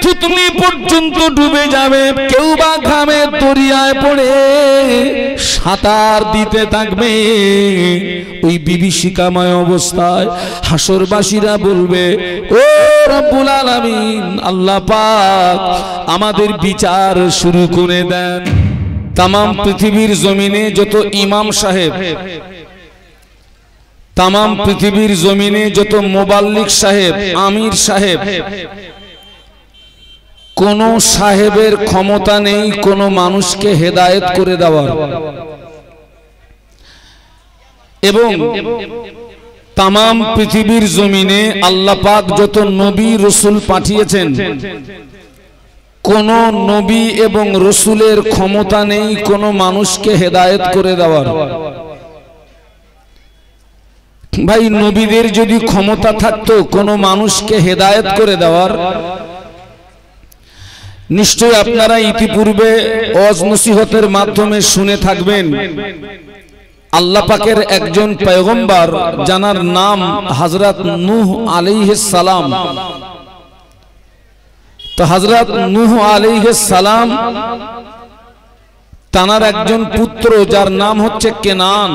থুতনি পর্যন্ত ডুবে যাবে, কেউ বা ঘামে দরিয়ায় পড়ে সাঁতার দিতে থাকবে। ওই বিভীষিকাময় অবস্থায় হাসরবাসীরা বলবে, ও রব্বুল আলামিন, আল্লাহ পাক আমাদের বিচার শুরু করে দেন। তামাম পৃথিবীর জমিনে যত ইমাম সাহেব, তামাম পৃথিবীর জমিনে যত মুবাল্লিগ সাহেব, আমির সাহেব, কোন সাহেবের ক্ষমতা নেই কোন মানুষকে হেদায়েত করে দেওয়ার। এবং তামাম পৃথিবীর জমিনে আল্লাহ পাক যত নবী রসুল পাঠিয়েছেন, কোন নবী এবং রসুলের ক্ষমতা নেই কোন মানুষকে হেদায়েত করে দেওয়ার। ভাই, নবীদের যদি ক্ষমতা থাকতো কোন মানুষকে হেদায়েত করে দেওয়ার, নিশ্চয় আপনারা ইতিপূর্বে ওয়াজ নসিহতের মাধ্যমে শুনে থাকবেন, আল্লাহ পাকের একজন পয়গম্বর যার নাম হযরত নূহ আলাইহিস সালাম। তো হযরত নূহ আলাইহিস সালাম তার একজন পুত্র যার নাম হচ্ছে কেনান।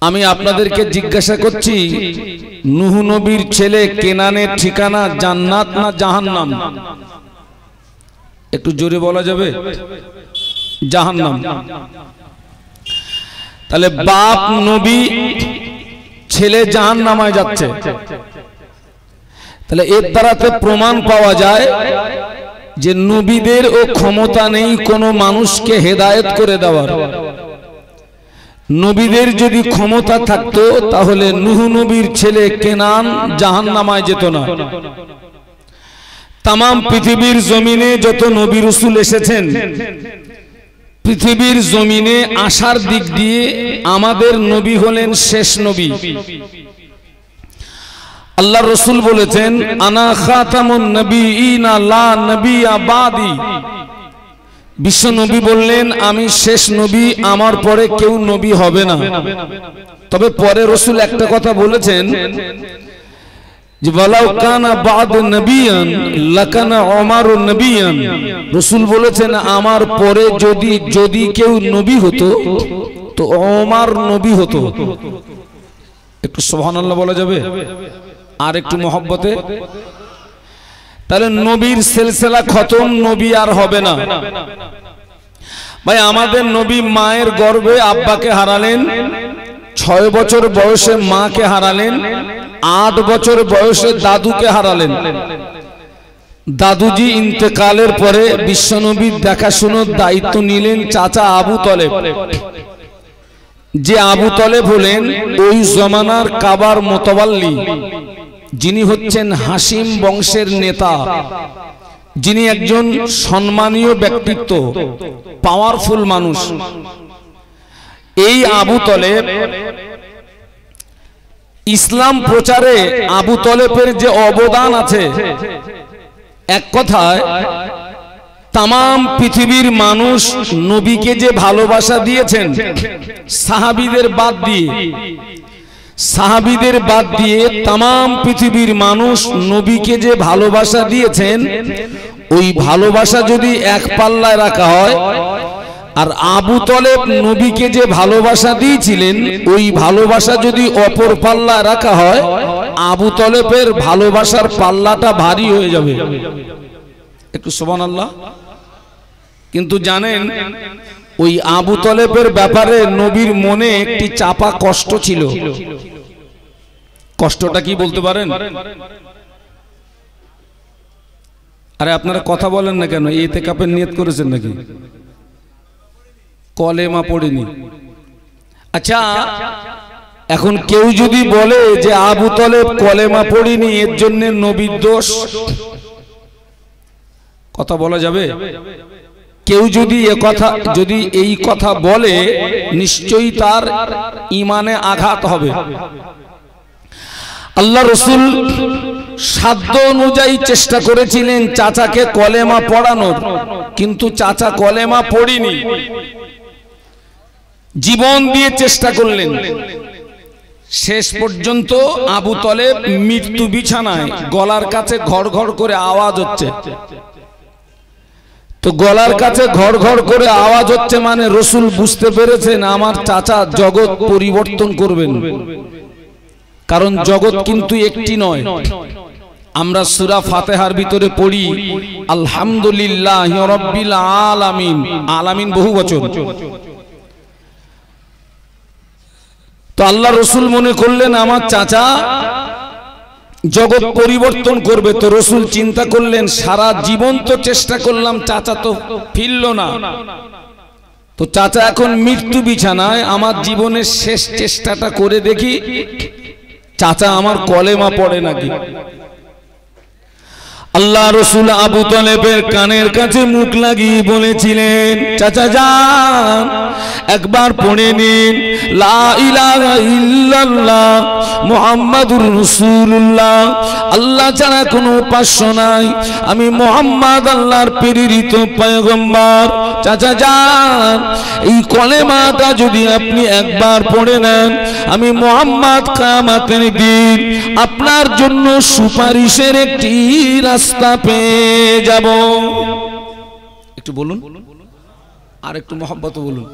আমি আপনাদেরকে জিজ্ঞাসা করছি, নূহ নবীর ছেলে কেনানের ঠিকানা জান্নাত না জাহান্নাম? একটু জোরে বলা যাবে? জাহান্নাম। তাহলে বাপ নবী, ছেলে জাহান্নামায় যাচ্ছে। তাহলে এর দ্বারাতে প্রমাণ পাওয়া যায় যে নবীদের ও ক্ষমতা নেই কোন মানুষকে হেদায়েত করে দেওয়ার। নবীদের যদি ক্ষমতা থাকতো তাহলে নূহ নবীর ছেলে কেনান জাহান্নামায় যেত না। তামাম পৃথিবীর জমিনে যত নবী রাসূল এসেছেন, পৃথিবীর জমিনে আসার দিক দিয়ে আমাদের নবী হলেন শেষ নবী। আল্লাহ রাসূল বলেছেন, আনা খাতামুন নবিয়িনা লা নবিয়্যা বাদি। বিশ্ব নবী বললেন, আমি শেষ নবী, আমার পরে কেউ নবী হবে না। তবে পরে রাসূল একটা কথা বলেছেন যে ওয়ালাউ কানা বা'দু নবিয়ান লাকানা উমারু নবিয়ান। রাসূল বলেছেন, আমার পরে যদি কেউ নবী হতো তো ওমর নবী হতো। একটু সুবহানাল্লাহ বলা যাবে? আর একটু মহব্বতে। তাহলে নবীর সিলসিলা খতম, নবী আর হবে না। ভাই, আমাদের নবী মায়ের গর্ভে আব্বাকে হারালেন, 6 বছর বয়সে মাকে হারালেন, 8 বছর বয়সে দাদুকে হারালেন। দাদুজি ইন্তেকালের পরে বিশ্বনবীর দেখাশোনার দায়িত্ব নিলেন চাচা আবু তলেব। যে আবু তলেব হলেন ওই জমানার কাবার মোতাওয়াল্লি, যিনি হচ্ছেন হাসিম বংশের নেতা, যিনি একজন সম্মানীয় ব্যক্তিত্ব, পাওয়ারফুল মানুষ। এই আবু তলেব ইসলাম প্রচারে আবু তলেবের যে অবদান আছে, এক কথায় তামাম পৃথিবীর মানুষ নবীকে যে ভালোবাসা দিয়েছেন, সাহাবীদের বাদ দিয়ে তামাম পৃথিবীর মানুষ নবীকে যে ভালোবাসা দিয়েছেন, ওই ভালোবাসা যদি এক পাল্লায় রাখা হয়, আর আবু তলেব নবীকে যে ভালোবাসা দিয়েছিলেন ওই ভালোবাসা যদি অপর পাল্লায় রাখা হয়, আবু তলেবের ভালোবাসার পাল্লাটা ভারী হয়ে যাবে। একটু সুবহানাল্লাহ। কিন্তু জানেন, ওই আবু তলেবের ব্যাপারে নবীর মনে একটি চাপা কষ্ট ছিল। কষ্টটা কি বলতে পারেন? আরে আপনারা কথা বলেন না কেন? ইতিকাফের নিয়ত করেছেন নাকি? কলেমা পড়েনি? আচ্ছা, এখন কেউ যদি বলে যে আবু তলেব কলেমা পড়েনি, এর জন্য নবীর দোষ, কথা বলা যাবে? কেউ যদি এই কথা বলে, নিশ্চয়ই তার ঈমানে আঘাত হবে। আল্লাহ রাসূল সাধ্য অনুযায়ী চেষ্টা করেছিলেন চাচাকে কলেমা পড়ানোর, কিন্তু চাচা কলেমা পড়েনি। জীবন দিয়ে চেষ্টা করলেন, শেষ পর্যন্ত আবু তলেব মৃত্যু বিছানায়, গলার কাছে ঘড় ঘড় করে আওয়াজ হচ্ছে। তো গলার কাছে ঘড় ঘড় করে আওয়াজ হচ্ছে মানে রাসূল বুঝতে পেরেছেন আমার চাচা জগৎ পরিবর্তন করবেন, কারণ জগৎ কিন্তু একটি নয়। আমরা সূরা ফাতিহার ভিতরে পড়ি আলহামদুলিল্লাহি রাব্বিল আলামিন, আলামিন বহু বচন। তো আল্লাহ রাসূল মনে করলেন আমার চাচা জগৎ পরিবর্তন করবে। তো রাসূল চিন্তা করলেন সারা জীবন তো চেষ্টা করলাম, চাচা তো ফিরল না, তো চাচা এখন মৃত্যু বিছানায়, আমার জীবনের শেষ চেষ্টাটা করে দেখি চাচা আমার কলেমা পড়ে নাকি। আল্লাহ রাসূল আবু তলেবের কানের কাছে মুখ লাগিয়ে বলেছিলেন চাচা যান একবার পড়ে নিন লা ইলাহা ইল্লাল্লাহ মুহাম্মাদুর রাসূলুল্লাহ, আল্লাহ ছাড়া কোনো উপাস্য নাই, আমি মুহাম্মদ আল্লাহর প্রেরিত পয়গম্বর। চাচা যান এই কলেমাটা যদি আপনি একবার পড়ে নেন, আমি মুহাম্মদ কিয়ামতের দিন আপনার জন্য সুপারিশের একটি রাস্তা পেয়ে যাব। একটু বলুন, আর একটু মহব্বত বলুন।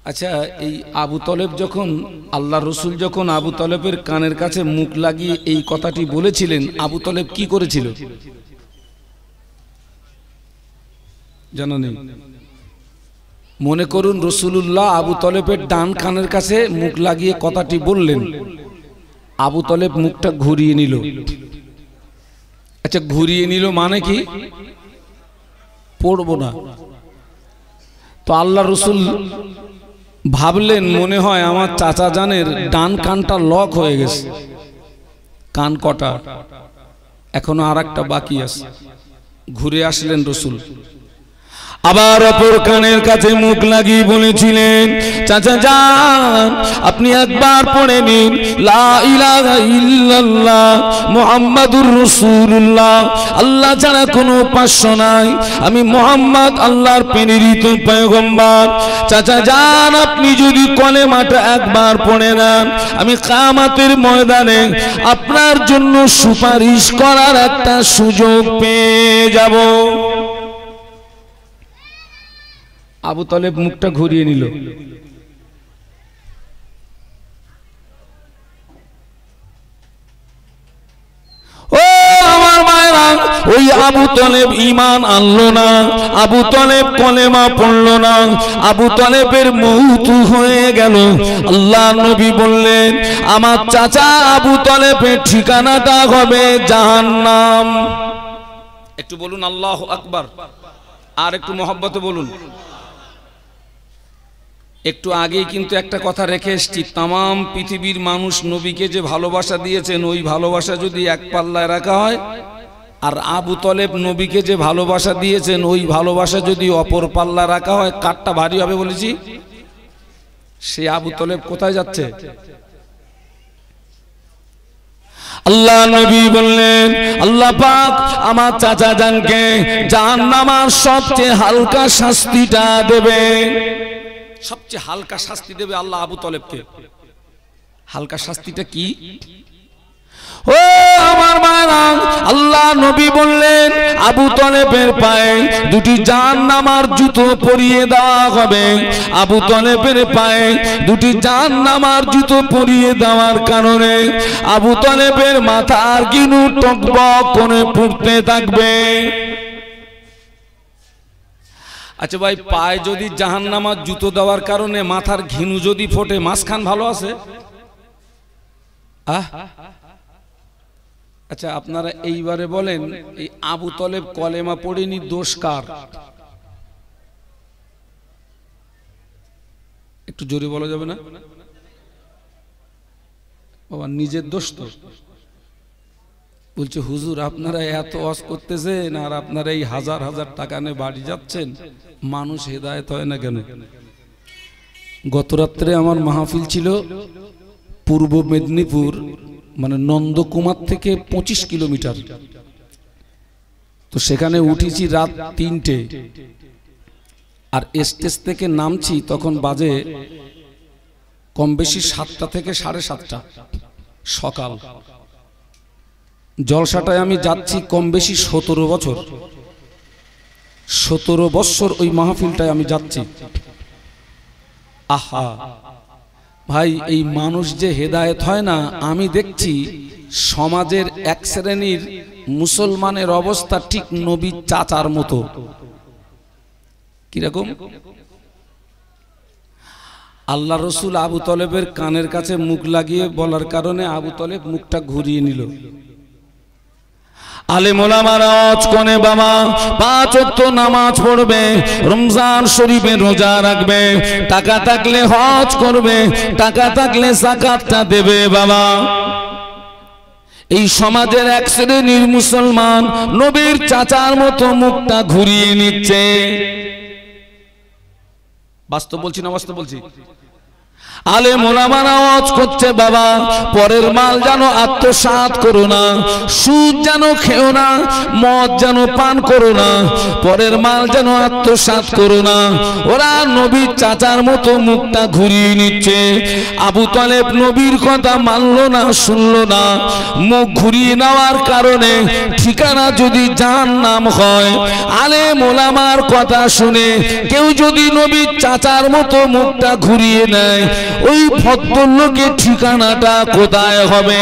আচ্ছা, এই আবু তলেব যখন, আল্লাহ রসুল যখন আবু তলেবের কানের কাছে মুখ লাগিয়ে এই কথাটি বলেছিলেন, আবু তলেব কি করেছিল জানা নেই? মনে করুন রসুলুল্লাহ আবু তলেবের ডান কানের কাছে মুখ লাগিয়ে কথাটি বললেন, আবু তলেব মুখটা ঘুরিয়ে নিল। আচ্ছা, ঘুরিয়ে নিল মানে কি? পড়বো না। তো আল্লাহ রসুল ভাবলেন মনে হয় আমার চাচা জানের ডান কানটা লক হয়ে গেছে, কান কটা, এখনো আর একটা বাকি আছে। ঘুরে আসলেন রসুল, আবার অপর কানের কাছে মুখ লাগিয়ে বলেছিলেন চাচা যান আপনি একবার পড়ে নিন লা ইলাহা ইল্লাল্লাহ মুহাম্মাদুর রাসূলুল্লাহ, আল্লাহ ছাড়া কোনো উপাস্য নাই, আমি মুহাম্মদ আল্লাহর প্রেরিত পয়গম্বর। চাচা যান আপনি যদি কলেমাটা একবার পড়ে নেন, আমি কিয়ামতের ময়দানে আপনার জন্য সুপারিশ করার একটা সুযোগ পেয়ে যাব। আবু তলেব মুখটা ঘুরিয়ে নিল। ও আমার মায়েরা, ওই আবু তলেব ঈমান আনলো না, আবু তলেব কলেমা পড়লো না, আবু তলেবের মওত হয়ে গেল। আল্লাহ নবী বললেন আমার চাচা আবু তলেবের ঠিকানাটা হবে জাহান্নাম। একটু বলুন আল্লাহু আকবার, আর একটু মহব্বতে বলুন। একটু আগেই কিন্তু একটা কথা রেখে এসেছি, তামাম পৃথিবীর মানুষ নবীকে যে ভালোবাসা দিয়েছেন ওই ভালোবাসা যদি এক পাল্লায় রাখা হয়, আর আবু তলেব নবীকে যে ভালোবাসা দিয়েছেন ওই ভালোবাসা যদি অপর পাল্লা রাখা হয়, কারটা ভারী হবে বলেছি? সে আবু তলেব কোথায় যাচ্ছে? আল্লাহ নবী বললেন আল্লাহ পাক আমার চাচা জানকে জাহান্নামের সবচেয়ে হালকা শাস্তিটা দেবে, সবচেয়ে হালকা শাস্তি দেবে আল্লাহ আবু তলেবকে। হালকা শাস্তিটা কি? ও আমার মায়েরা, আল্লাহ নবী বললেন আবু তলেবের পায়ে দুটি জাহান্নামের জুতো পরিয়ে দেওয়া হবে। আবু তলেবের পায়ে দুটি জাহান্নামের জুতো পরিয়ে দেওয়ার কারণে আবু তলেবের মাথার গিনু টকবক করে ফুটতে থাকবে। আচ্ছা ভাই, পায়ে যদি জাহান্নামের জুতো দেওয়ার কারণে মাথার ঘিনু যদি ফোটে, মাঝখান ভালো আছে? আচ্ছা আপনারা এইবারে বলেন, এই আবু তলেব কলেমা পড়েনি, দোষ কার? একটু জোরে বলা যাবে না বাবা? নিজের দোষ তো। বলছে হুজুর আপনারা এত ওয়াজ করতেছেন আর আপনারা এই হাজার হাজার টাকা নিয়ে বাড়ি যাচ্ছেন, মানুষ হেদায়েত হয় না কেন? গত রাত্রে আমার মাহফিল ছিল পূর্ব মেদিনীপুর, মানে নন্দকুমার থেকে 25 কিলোমিটার। তো সেখানে উঠেছি রাত 3টে, আর স্টেজ থেকে নামছি তখন বাজে কম বেশি 7টা থেকে 7:30 সকাল। জলসাটায় আমি যাচ্ছি কম বেশি 17 বছর, 17 বছর ওই মাহফিলটায় আমি যাচ্ছি। আহা ভাই, এই মানুষ যে হেদায়েত হয় না, আমি দেখছি সমাজের এক শ্রেণীর মুসলমানের অবস্থা ঠিক নবীর চাচার মতো। কিরকম? আল্লাহ রসুল আবু তলেবের কানের কাছে মুখ লাগিয়ে বলার কারণে আবু তলেব মুখটা ঘুরিয়ে নিল। আলেম ওলামারা হজ করে বাবা, 5 ওয়াক্ত নামাজ পড়বে, রমজান শরীফে রোজা রাখবে, টাকা থাকলে হজ করবে, টাকা থাকলে যাকাতটা দেবে বাবা। এই সমাজের এক শ্রেণীর মুসলমান নবীর চাচার মতো মুখটা ঘুরিয়ে নিচ্ছে। বাস্তব বলছি না বাস্তব বলছি? আলেম ওলামারা হজ করছে বাবা, পরের মাল যেন আত্মসাৎ করো না, সুদ যেন খেও না, মদ যেন পান করো না, পরের মাল যেন আত্মসাৎ করো না। ওরা নবীর চাচার মতো মুখটা ঘুরিয়ে নিচ্ছে। আবু তালেব নবীর কথা মানলো না, শুনলো না। মুখ ঘুরিয়ে নেওয়ার কারণে ঠিকানা যদি জাহান্নাম হয়, আলেম ওলামার কথা শুনে কেউ যদি নবীর চাচার মতো মুখটা ঘুরিয়ে নেয়, ওই ভদ্রলোকের ঠিকানাটা কোথায় হবে?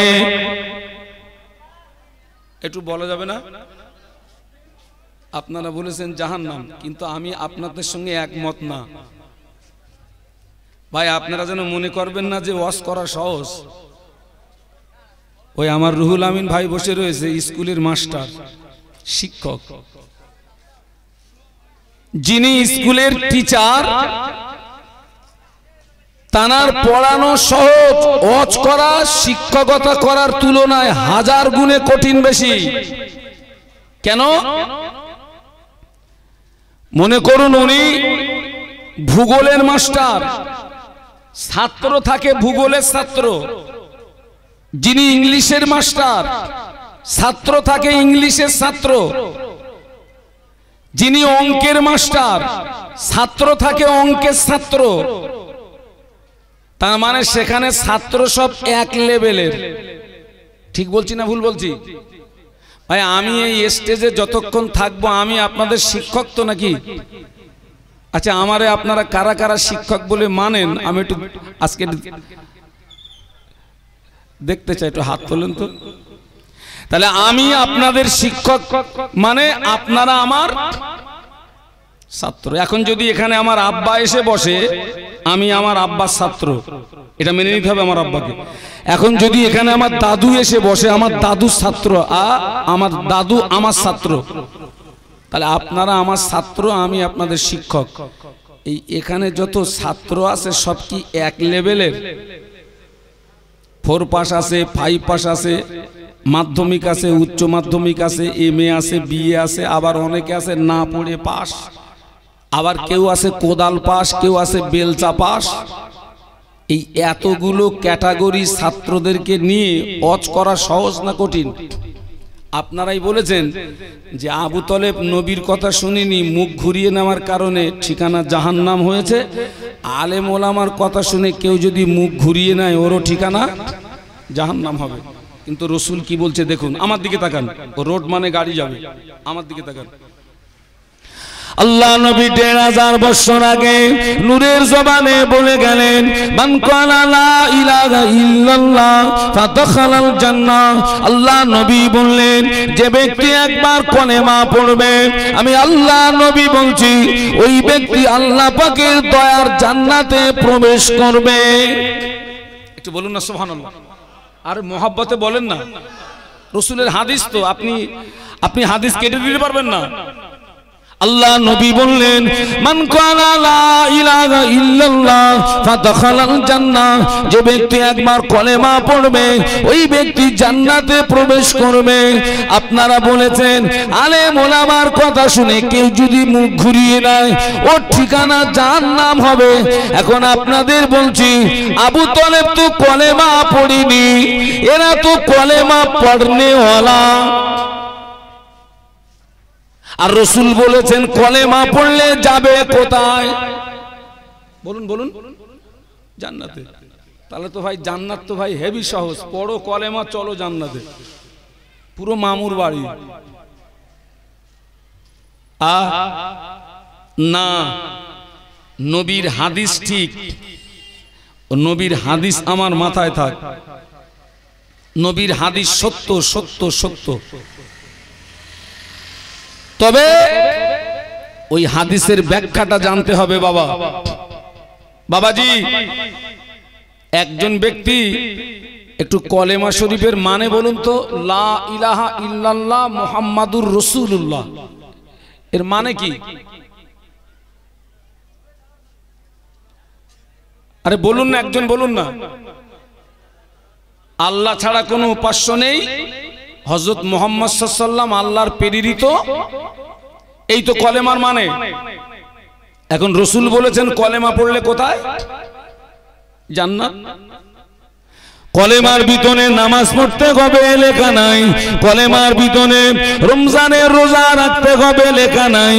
একটু বলা যাবে না? আপনারা বলেছেন জাহান্নাম, কিন্তু আমি আপনাদের সঙ্গে একমত না ভাই। আপনারা যেন মনে করবেন না যে ওয়াজ করা সহজ। ওই আমার রুহুল আমিন ভাই বসে রয়েছে, স্কুলের মাস্টার, শিক্ষক, যিনি স্কুলের টিচার, তানার পড়ানো সহজ, ওয়াজ করা শিক্ষকতা করার তুলনায় 1000 গুণে কঠিন বেশি। কেন? মনে করুন উনি ভূগোলের মাস্টার, ছাত্র থাকে ভূগোলের ছাত্র। যিনি ইংলিশের মাস্টার, ছাত্র থাকে ইংলিশের ছাত্র। যিনি অঙ্কের মাস্টার, ছাত্র থাকে অঙ্কের ছাত্র। তার মানে সেখানে ছাত্র সব এক লেভেলের। ঠিক বলছি না ভুল বলছি? ভাই আমি এই স্টেজে যতক্ষণ থাকবো আমি আপনাদের শিক্ষক তো নাকি? আচ্ছা, আমারে আপনারা কারা কারা শিক্ষক বলে মানেন আমি একটু আজকে দেখতে চাই, একটু হাত তোলেন তো। তাহলে আমি আপনাদের শিক্ষক মানে আপনারা আমার ছাত্র। এখন যদি এখানে আমার আব্বা এসে বসে, আমি আমার আব্বার ছাত্র, এটা মেনে নিতে হবে আমার আব্বাকে। এখন যদি এখানে আমার দাদু এসে বসে, আমার দাদুর ছাত্র, আমার দাদু আমার ছাত্র, তাহলে আপনারা আমার ছাত্র, আমি আপনাদের শিক্ষক। এই এখানে যত ছাত্র আছে সব কি এক লেভেলের? 4 পাস আছে, 5 পাস আছে, মাধ্যমিক আছে, উচ্চ মাধ্যমিক আছে, MA আছে, BA আছে, আবার অনেকে আছে না পড়ে পাস, আবার কেউ আছে কোদাল পাস, কেউ আছে বেলচা পাস। এই এতগুলো ক্যাটাগরি ছাত্রদেরকে নিয়ে ওয়াজ করা সহজ না কঠিন? আপনারাই বলেছেন যে আবু তলেব নবীর কথা শুনিনি, মুখ ঘুরিয়ে নেওয়ার কারণে ঠিকানা জাহান্নাম হয়েছে। আলেম ওলামার কথা শুনে কেউ যদি মুখ ঘুরিয়ে নেয়, ওরও ঠিকানা জাহান্নাম হবে। কিন্তু রসুল কি বলছে দেখুন, আমার দিকে তাকান, রোড মানে গাড়ি যাবে, আমার দিকে তাকান। আল্লাহ নবী 1000 বছর আগে নূরের জবানে বলে গেলেন, মান ক্বালা লা ইলাহা ইল্লাল্লাহ ফাদাখালাল জান্নাহ। আল্লাহ নবী বললেন, যে ব্যক্তি একবার কলেমা পড়বে, আমি আল্লাহ নবী বলছি, ওই ব্যক্তি আল্লাহ পাকের দয়ার জান্নাতে প্রবেশ করবে। একটু বলুন না সুবহানাল্লাহ। আর মহব্বতে বলেন না, রাসূলের হাদিস তো, আপনি হাদিস কেটে দিতে পারবেন না। আল্লাহ নবী বললেন, মান ক্বালা লা ইলাহা ইল্লাল্লাহ ফাদাখালাল জান্নাহ। যে ব্যক্তি একবার কলেমা পড়বে, ওই ব্যক্তি জান্নাতে প্রবেশ করবে। আপনারা বলেছেন আলেম ওলামার কথা শুনে কেউ যদি মুখ ঘুরিয়ে নেয়, ওর ঠিকানা জাহান্নাম হবে। এখন আপনাদের বলছি, আবু তলেব তো কলেমা পড়েনি, এরা তো কলেমা পড়নেওয়ালা। আর রসুল বলেছেন কলেমা পড়লে যাবে কোথায়? বলুন বলুন, জান্নাতে। তাহলে তো ভাই জান্নাত তো ভাই হেভি সহজ, পড়ো কলেমা চলো জান্নাতে, পুরো মামুর বাড়ি। না, নবীর হাদিস ঠিক, নবীর হাদিস আমার মাথায় থাক, নবীর হাদিস সত্য সত্য সত্য। তবে ওই হাদিসের ব্যাখ্যাটা জানতে হবে বাবা। বাবাজি, একজন ব্যক্তি একটু কলেমা শরীফের মানে বলুন তো, লা ইলাহা ইল্লাল্লাহ মুহাম্মাদুর রাসূলুল্লাহ, এর মানে কি? আরে বলুন না, একজন বলুন না। আল্লাহ ছাড়া কোনো উপাস্য নেই, হযরত মুহাম্মদ সাল্লাল্লাহু আলাইহি ওয়াসাল্লাম আল্লাহর প্রেরিত, এই তো কলেমার মানে। এখন রাসূল বলেছেন কলেমা পড়লে কোথায়? জান্নাত। কলেমার ভিতরে নামাজ পড়তে হবে লেখা নাই, কলেমার ভিতরে রমজানের রোজা রাখতে হবে লেখা নাই,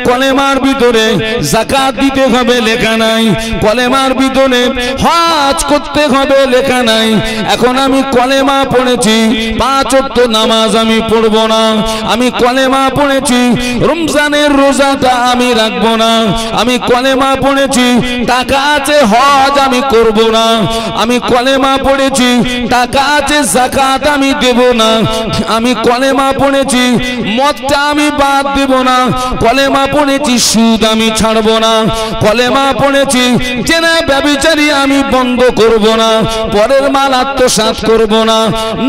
কলেমার ভিতরে যাকাত দিতে হবে লেখা নাই, কলেমার ভিতরে হজ করতে হবে লেখা নাই। এখন আমি কলেমা পড়েছি, 5 ওয়াক্ত নামাজ আমি পড়ব না, আমি কলেমা পড়েছি রমজানের রোজাটা আমি রাখব না, আমি কলেমা পড়েছি টাকা আছে হজ আমি করব না, আমি কলেমা পড়েছি টাকা আছে যাকাত আমি দেব না, আমি কলেমা পড়েছি মদটা আমি বাদ দেব না, কলেমা পড়েছি সুদ আমি ছাড়ব না, কলেমা পড়েছি জেনা ব্যভিচারী আমি বন্ধ করব না, পরের মাল আত্মসাৎ করব না,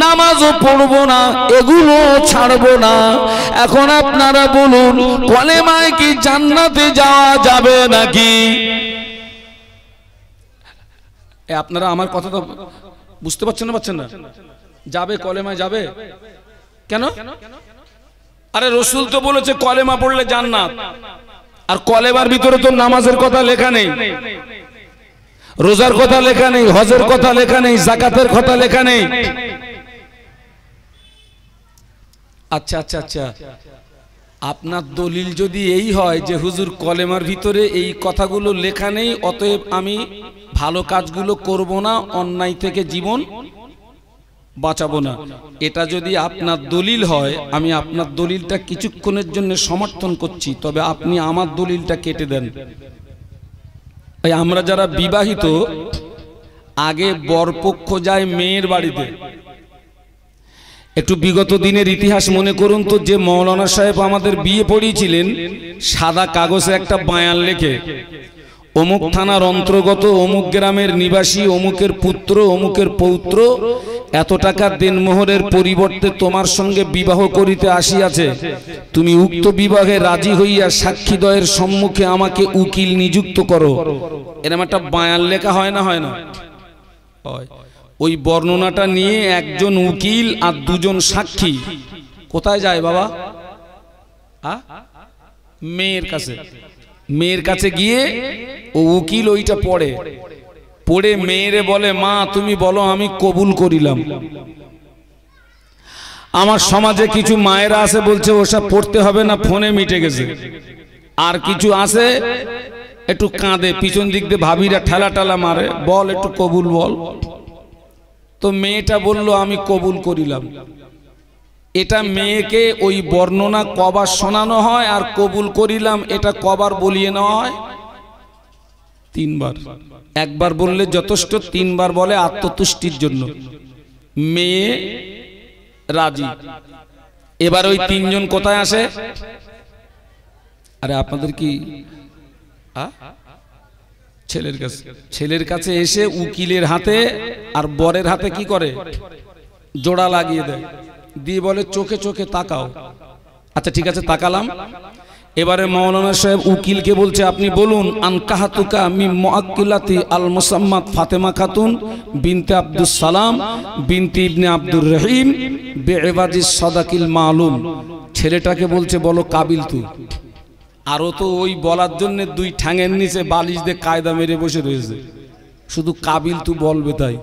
নামাজও পড়ব না, এগুলো ছাড়ব না। এখন আপনারা বলুন, কলেমায় কি জান্নাতে যাওয়া যাবে নাকি? আপনারা আমার কথা তো বুঝতে পারছেন না? যাবে, কলেমায় যাবে কেন? আরে রাসূল তো বলেছে কলেমা পড়লে জান্নাত, আর কলেমার ভিতরে তো নামাজের কথা লেখা নেই, রোজার কথা লেখা নেই, হজের কথা লেখা নেই, যাকাতের কথা লেখা নেই। আচ্ছা আচ্ছা আচ্ছা, আপনার দলিল যদি এই হয় যে হুজুর কলেমার ভিতরে এই কথাগুলো লেখা নেই, অতএব আমি ভালো কাজগুলো করব না, অন্যায় থেকে জীবন বাঁচাবো না, এটা যদি আপনার দলিল হয়, আমি আপনার দলিলটা কিছুক্ষণের জন্য সমর্থন করছি, তবে আপনি আমার দলিলটা কেটে দেন। ভাই, আমরা যারা বিবাহিত, আগে বরপক্ষ যায় মেয়ের বাড়িতে। একটু বিগত দিনের ইতিহাস মনে করুন তো, যে মৌলানা সাহেব আমাদের বিয়ে পড়িয়েছিলেন, সাদা কাগজে একটা বায়ান লেখে, অমুক থানার অন্তর্গত অমুক গ্রামের নিবাসী অমুকের পুত্র অমুকের পৌত্র এত টাকা দেনমোহরের পরিবর্তে তোমার সঙ্গে বিবাহ করিতে আসিয়াছে, তুমি উক্ত বিবাহে রাজি হইয়া সাক্ষীদ্বয়ের সম্মুখে আমাকে উকিল নিযুক্ত করো। এরকম একটা বায়ান লেখা হয় না? হয় না? ওই বর্ণনাটা নিয়ে একজন উকিল আর দুজন সাক্ষী কোথায় যায় বাবা? মেয়ের কাছে। মেয়ের কাছে গিয়ে ও উকিল ওইটা পড়ে মেয়েরে বলে, মা তুমি বলো আমি কবুল করিলাম। আমার সমাজে কিছু মায়েরা আছে বলছে ওসব পড়তে হবে না, ফোনে মিটে গেছে। আর কিছু আছে একটু কাঁদে, পিছন দিক দিয়ে ভাবিরা ঠেলা ঠেলা মারে, বল একটু কবুল বল। তো মেয়েটা বলল আমি কবুল করিলাম। এটা মেয়েকে ওই বর্ণনা কবার শোনানো হয়, আর কবুল করিলাম এটা কবার বলিয়ে নেওয়া হয়? 3 বার। একবার বললে যথেষ্ট, 3 বার বলে আত্মতুষ্টির জন্য। মেয়ে রাজি। এবার ওই 3 জন কোথায় আসে? আরে আপনাদের কি ছেলের কাছে এসে উকিলের হাতে আর বরের হাতে কি করে? জোড়া লাগিয়ে দেয়, দিয়ে বলে চোখে চোখে তাকাও। আচ্ছা ঠিক আছে, তাকালাম। এবারে মাওলানা সাহেব উকিলকে বলছে, আপনি বলুন, আনকাহাতুকা মিন মুআক্কিলাতি আল মুসাম্মাত ফাতেমা খাতুন বিনতে আব্দুস সালাম বিনতে ইবনে আব্দুর রহিম বিইবাদিস সাদাকিল মালুম। ছেলেটাকে বলছে বলো কাবিল তু। আরো তো ওই বলার জন্য 2 ঠ্যাঙের নিচে বালিশ দিয়ে কায়দা মেরে বসে রয়েছে, শুধু কাবিল তু বলবে তাই।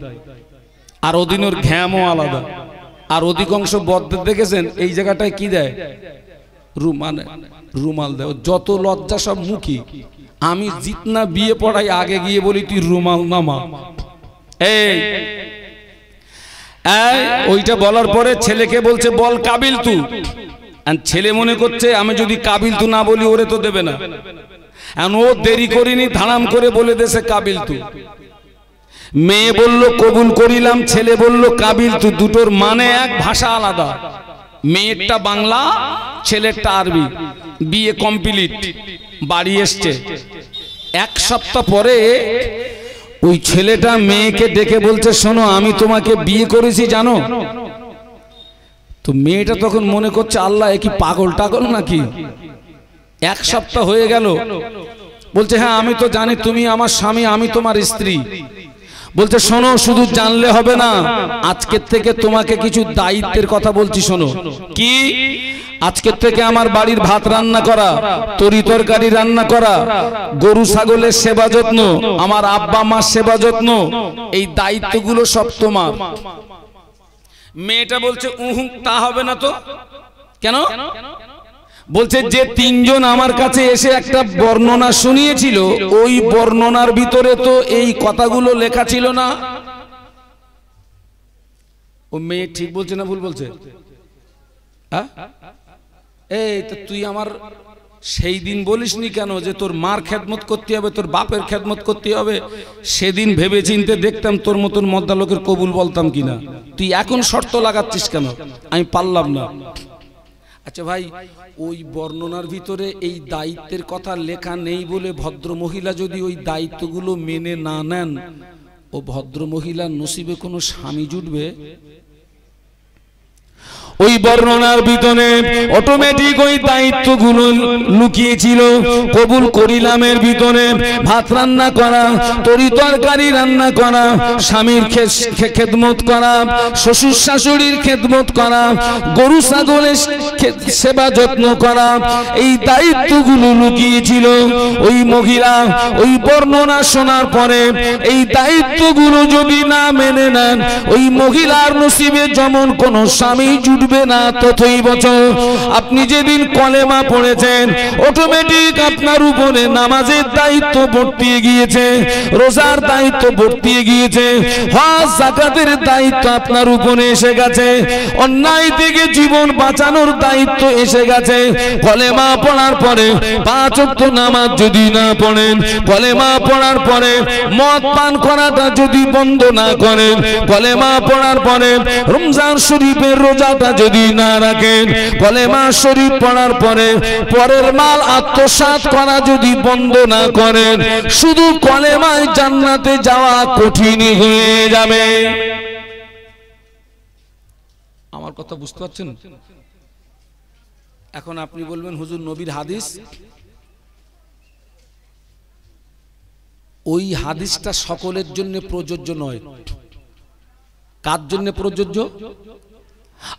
আর ওদিনের ঘ্যামও আলাদা। আর অধিকাংশ বদদের দেখেছেন এই জায়গাটায় কি দেয়? রুমাল দেয়। যত লজ্জা সব মুখী। আমি জিতনা বিয়ে পড়াই আগে গিয়ে বলি তুই রুমাল নামা, এই ওইটা বলার পরে ছেলেকে বলছে বল কাবিল তু, ছেলে মনে করছে আমি যদি কাবিল তু না বলি ওরে তো দেবে না, ও দেরি করিনি ধারাম করে বলে দেশে কাবিল তু। মেয়ে বলল কবুল করিলাম, ছেলে বলল কাবিল তু, দুটোর মানে এক, ভাষা আলাদা। মেয়েরটা বাংলা, ছেলেরটা আরবি। বিয়ে কমপ্লিট, বাড়ি এসছে। এক সপ্তাহ পরে ওই ছেলেটা মেয়েকে ডেকে বলছে শোনো আমি তোমাকে বিয়ে করেছি জানো। তো মেয়েটা তখন মনে করছে আল্লাহ এ কি পাগল টাগল নাকি, এক সপ্তাহ হয়ে গেল। বলছে হ্যাঁ আমি তো জানি তুমি আমার স্বামী, আমি তোমার স্ত্রী। বলছে শোনো শুধু জানলে হবে না, আজকের থেকে তোমাকে কিছু দায়িত্বের কথা বলছি শোনো। কি? আজকের থেকে আমার বাড়ির ভাত রান্না করা, তরি তরকারি রান্না করা, গরু ছাগলের সেবা যত্ন, আমার আব্বা মার সেবা যত্ন, এই দায়িত্বগুলো সব তোমার। মেয়েটা বলছে তা হবে না তো। কেন? বলছে যে তিনজন আমার কাছে এসে একটা বর্ণনা শুনিয়েছিল, ওই বর্ণনার ভিতরে তো এই কথাগুলো লেখা ছিল না। ও মেয়ে ঠিক বলছে না ভুল বলছে? এই তো তুই আমার সেই দিন বলিসনি কেন যে তোর মার খেদমত করতে হবে, তোর বাপের খেদমত করতে হবে? সেদিন ভেবে চিনতে দেখতাম তোর মতন মদ্দা লোকের কবুল বলতাম কিনা। তুই এখন শর্ত লাগাচ্ছিস কেন? আমি পারলাম না। আচ্ছা ভাই, ওই বর্ণনার ভিতরে এই দায়িত্বের কথা লেখা নেই বলে ভদ্র মহিলা যদি ওই দায়িত্বগুলো মেনে না নেন, ও ভদ্র মহিলার নসিবে কোনো স্বামী জুটবে? ওই বর্ণনার ভিতরে অটোমেটিক ওই দায়িত্বগুলো লুকিয়েছিল। কবুল করিলামের ভিতরে ভাত রান্না করা, তরি তরকারি রান্না করা, স্বামীর খেদমত করা, শ্বশুর শাশুড়ির খেদমত করা, গরু ছাগলের সেবা যত্ন করা, এই দায়িত্বগুলো লুকিয়েছিল। ওই মহিলা ওই বর্ণনা শোনার পরে এই দায়িত্বগুলো যদি না মেনে নেন, ওই মহিলার নসিবে যেমন কোনো স্বামী জুটবে না। ততই বছর আপনি যেদিন কলেমা পড়েছেন, অটোমেটিক আপনার উপরে নামাজের দায়িত্ব বর্তিয়ে গিয়েছে, রোজার দায়িত্ব বর্তিয়ে গিয়েছে, হজ যাকাতের দায়িত্ব আপনার উপরে এসে গেছে, অন্যায় থেকে জীবন বাঁচানোর দায়িত্ব এসে গেছে। কলেমা পড়ার পরে 5 ওয়াক্ত নামাজ যদি না পড়েন, কলেমা পড়ার পরে মদ পান করাটা যদি বন্ধ না করেন, কলেমা পড়ার পরে রমজান শরীফের রোজাটা যদি না রাখেন, কলেমা শরীফ পড়ার পরে পরের মাল আত্মসাৎ করা যদি বন্ধ না করেন, শুধু কলেমায় জান্নাতে যাওয়া কঠিন হয়ে যাবে। আমার কথা বুঝতে পারছেন? এখন আপনি বলবেন হুজুর নবীর হাদিস, ওই হাদিসটা সকলের জন্য প্রযোজ্য নয়। কার জন্য প্রযোজ্য?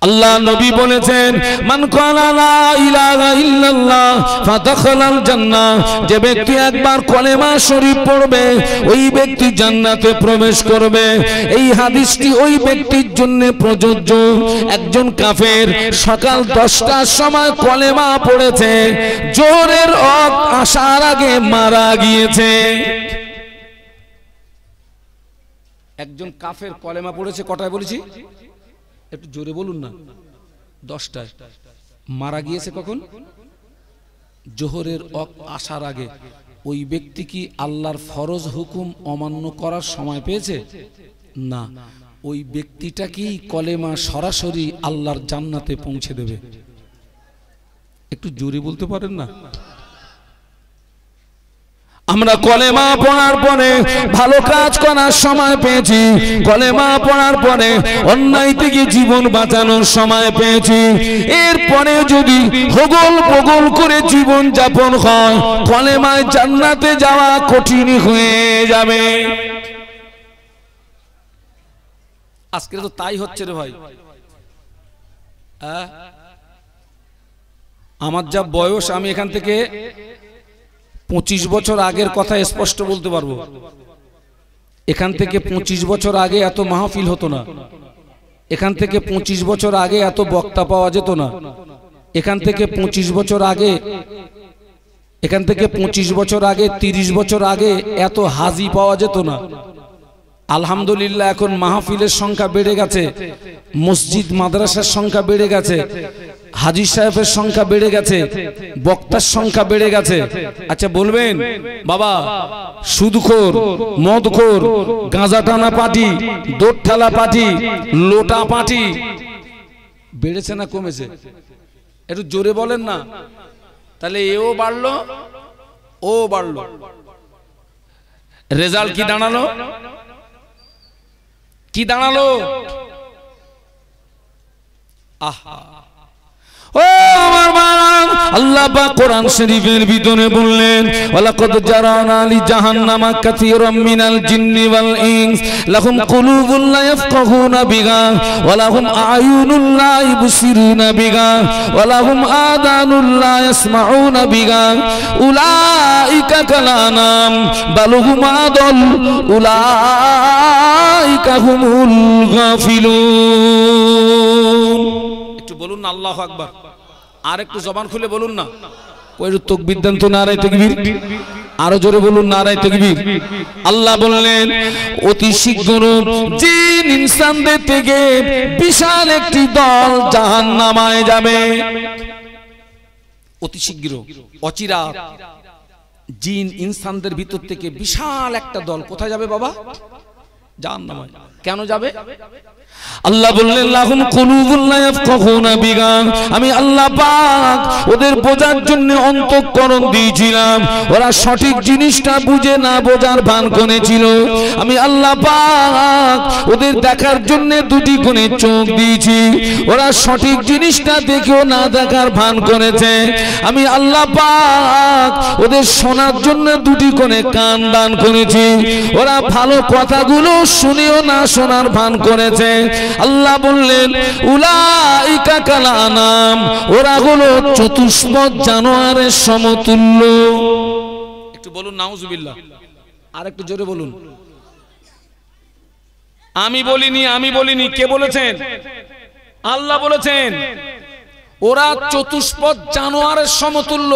আল্লাহ নবী বলেছেন মান ক্বালা লা ইলাহা ইল্লাল্লাহ ফাদাখালাল জান্নাহ, যে ব্যক্তি একবার কলেমা শরীফ পড়বে ওই ব্যক্তি জান্নাতে প্রবেশ করবে। এই হাদিসটি ওই ব্যক্তির জন্য প্রযোজ্য। একজন কাফের সকাল 10টার সময় কলেমা পড়েছে, জোহরের ওয়াক্ত আসার আগে মারা গিয়েছে। একজন কাফের কলেমা পড়েছে কটায় বলেছি? একটু জোরে বলুন না। 10টায়। মারা গিয়েছে কখন? জোহরের ওয়াক্ত আসার আগে। ওই ব্যক্তি কি আল্লাহর ফরজ হুকুম অমান্য করার সময় পেয়েছে? না। ওই ব্যক্তিটা কি কলেমা সরাসরি আল্লাহর জান্নাতে পৌঁছে দেবে? একটু জোরে বলতে পারেন না? আমরা কলেমা পড়ার পরে ভালো কাজ করার সময় পেয়েছি, কলেমা পড়ার পরে অন্যায় থেকে জীবন বাঁচানোর সময় পেয়েছি। এরপরে যদি হগল পগল করে জীবন যাপন হয়, কলেমায় জান্নাতে যাওয়া কঠিন হয়ে যাবে। আজকে তো তাই হচ্ছে রে ভাই। আমার যা বয়স, আমি এখান থেকে 25 বছর আগের কথা স্পষ্ট বলতে পারবো। এখান থেকে 25 বছর আগে এত মাহফিল হতো না, এখান থেকে 25 বছর আগে এত বক্তা পাওয়া যেত না, এখান থেকে 25 বছর আগে, এখান থেকে 25 বছর আগে 30 বছর আগে এত হাজি পাওয়া যেত না। আলহামদুলিল্লাহ এখন মাহফিলের সংখ্যা বেড়ে গেছে, মসজিদ মাদ্রাসার সংখ্যা বেড়ে গেছে, হাজী সাহেবের সংখ্যা বেড়ে গেছে, বক্তার সংখ্যা বেড়ে গেছে। আচ্ছা বলবেন বাবা, সুদখোর, মদখোর, গাঁজা টানা পার্টি, দোট ঠেলা পার্টি, লোটা পার্টি বেড়েছে না কমেছে? একটু জোরে বলেন না। তাহলে এও বাড়লো, ও বাড়লো, রেজাল্ট কি দাঁড়ালো? কি দাঁড়ালো? আহা, ও আমার বাবা, আল্লাহ পাক কোরআন শরীফের ভিতরে বললেন, ওয়ালাকাদ জারানা লি জাহান্নামা কাসীরাম মিনাল জিন্নি ওয়াল ইনস লাহুম কুলুবুন লা ইয়াফকাহুনা বিহা ওয়া লাহুম আ'য়ুনুন লা ইবসিরুনা বিহা ওয়া লাহুম আযানুন লা ইয়াসমাউনা বিহা উলাইকা কালানাম বাল হুম আদল উলাইকা হুমুল গাফিলুন। একটু বলুন না আল্লাহু আকবার, আর একটু জবান খুলে বলুন না। ওই তাকবীর দেন তো, নারায়ে তাকবীর, আরো জোরে বলুন নারায়ে তাকবীর। আল্লাহ বললেন অতি শীঘ্র জিন ইনসানদের থেকে বিশাল একটি দল জাহান্নামায় যাবে। অতি শীঘ্র, অচিরা জিন ইনসানদের ভিতর থেকে বিশাল একটা দল কোথায় যাবে বাবা? জাহান্নামায়। কেন যাবে? আল্লাহ বললেন লাহুম কুলুবুন লা ইয়াফকাহুনা বিহা, আমি আল্লাহ পাক ওদের বোঝার জন্য অন্তঃকরণ দিয়েছিলাম, ওরা সঠিক জিনিসটা বুঝে না বোঝার ভান করেছিল। আমি আল্লাহ পাক ওদের দেখার জন্য দুটি কোণে চোখ দিয়েছি, ওরা সঠিক জিনিসটা দেখেও না দেখার ভান করেছে। আমি আল্লাহ পাক ওদের শোনার জন্য দুটি কোণে কান দান করেছি, ওরা ভালো কথাগুলো শুনেও না শোনার ভান করেছে। আল্লাহ বললেন উলাইকা কালানাম, ওরা হলো চতুষ্পদ জানোয়ারের সমতুল্য। একটু বলুন নাউজুবিল্লাহ, আর একটু জোরে বলুন। আমি বলিনি, আমি বলিনি, কে বলেছেন? আল্লাহ বলেছেন ওরা চতুষ্পদ জানোয়ারের সমতুল্য।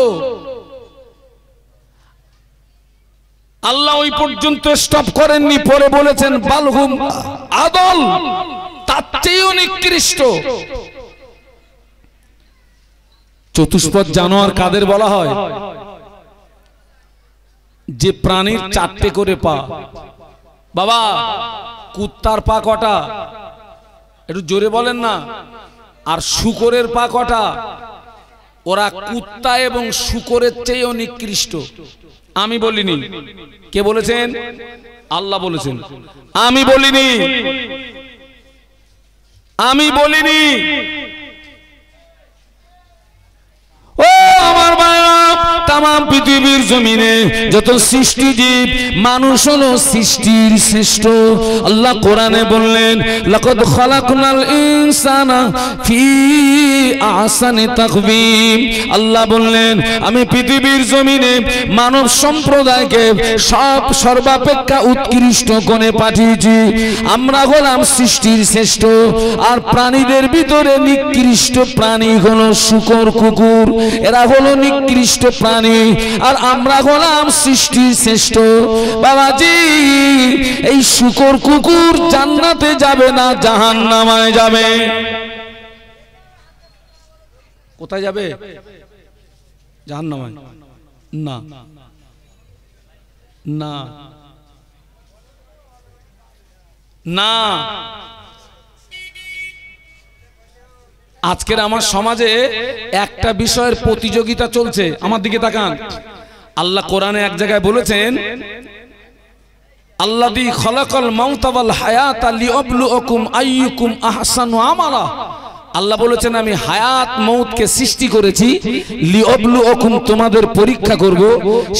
আল্লাহ ওই পর্যন্ত স্টপ করেননি, পরে বলেছেন বালহুম আদল, তার চেয়েও নিকৃষ্ট। চতুষ্পদ জানোয়ার কাদের বলা হয়? যে প্রাণীর চারটে করে পা। বাবা কুত্তার পা কটা? একটু জোরে বলেন না। আর শূকরের পা কটা? ওরা কুত্তা এবং শূকরের চেয়েও নিকৃষ্ট। আমি বলিনি, কে বলেছেন? আল্লাহ বলেছেন। আমি বলিনি, আমি বলিনি। ও আমার ভাইরা, তামাম পৃথিবীর জমিনে যত সৃষ্টি জীব, মানুষ হলো সৃষ্টির শ্রেষ্ঠ। আল্লাহ কোরআনে বললেন লাকাদ খালাকনাল ইনসানা ফি আহসানি তাকওয়িম। আল্লাহ বললেন আমি পৃথিবীর জমিনে মানব সম্প্রদায়কে সর্বাপেক্ষা উৎকৃষ্ট কোণে পাঠিয়েছি। আমরা হলাম সৃষ্টির শ্রেষ্ঠ, আর প্রাণীদের ভিতরে নিকৃষ্ট প্রাণী হলো শূকর, কুকুর, এরা হলো নিকৃষ্ট প্রাণী, আর আমরা হলাম সৃষ্টির শ্রেষ্ঠ। বাবাজি, এই শূকর কুকুর জান্নাতে যাবে না, জাহান্নামায় যাবে। কোথায় যাবে? জাহান্নামায়। না না না। আজকের আমার সমাজে একটা বিষয়ের প্রতিযোগিতা চলছে। আমার দিকে তাকান। আল্লাহ কোরআনে এক জায়গায় বলেছেন আল্লাযী খালাকাল মাউতা ওয়াল হায়াতা লিয়াবলুয়াকুম আইয়ুকুম আহসানু আমালা। আল্লাহ বলেছেন আমি হায়াত মউতকে সৃষ্টি করেছি লিয়াবলুয়াকুম, তোমাদের পরীক্ষা করব।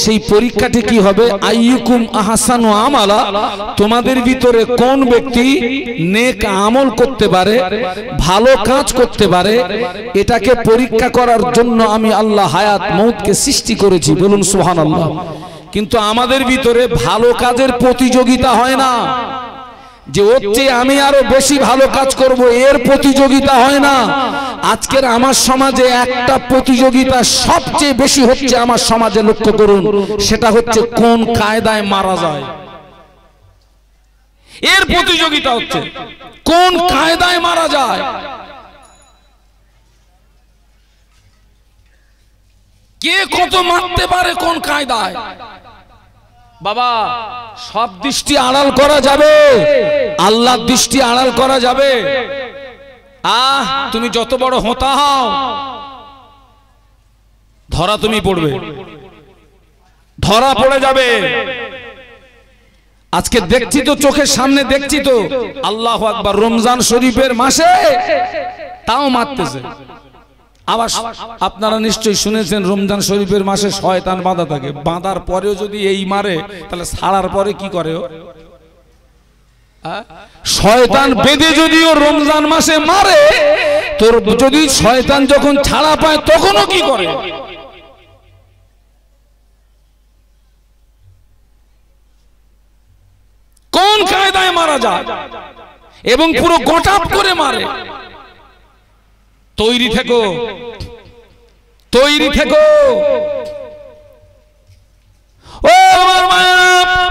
সেই পরীক্ষাটি কি হবে? আইয়ুকুম আহসানু আমালা, তোমাদের ভিতরে কোন ব্যক্তি নেক আমল করতে পারে, ভালো কাজ করতে পারে, এটাকে পরীক্ষা করার জন্য আমি আল্লাহ হায়াত মউতকে সৃষ্টি করেছি। বলুন সুবহানাল্লাহ। কিন্তু আমাদের ভিতরে ভালো কাজের প্রতিযোগিতা হয় না, যে হচ্ছে আমি আরো বেশি ভালো কাজ করব, এর প্রতিযোগিতা হয় না। আজকের আমার সমাজে একটা প্রতিযোগিতা সবচেয়ে বেশি হচ্ছে আমার সমাজে, লক্ষ্য করুন, সেটা হচ্ছে কোন কায়দায় মারা যায়। এর প্রতিযোগিতা হচ্ছে কোন কায়দায় মারা যায়। কে কত মারতে পারে কোন কায়দায়। বাবা সব দৃষ্টি আড়াল করা যাবে, আল্লাহর দৃষ্টি আড়াল করা যাবে। তুমি যত বড় হোতা হও, ধরা তুমি পড়বে, ধরা পড়ে যাবে। আজকে দেখছি তো, চোখের সামনে দেখছি তো, আল্লাহু আকবার, রমজান শরীফের মাসে তাও মারতেছে। আবার আপনারা নিশ্চয়ই শুনেছেন রমজান শরীফের মাসে শয়তান বাঁধা থাকে, বাঁধার পরেও যদি এই মারে তাহলে ছাড়ার পরে কি করে? শয়তান বেঁধে যদিও রমজান মাসে মারে, তোর যদি শয়তান যখন ছাড়া পায় তখনও কি করে? কোন কায়দায় মারা যায় এবং পুরো গোটাপ করে মারে। তৈরি থেকো, তৈরি থেকো। ও আমার মায়েরা,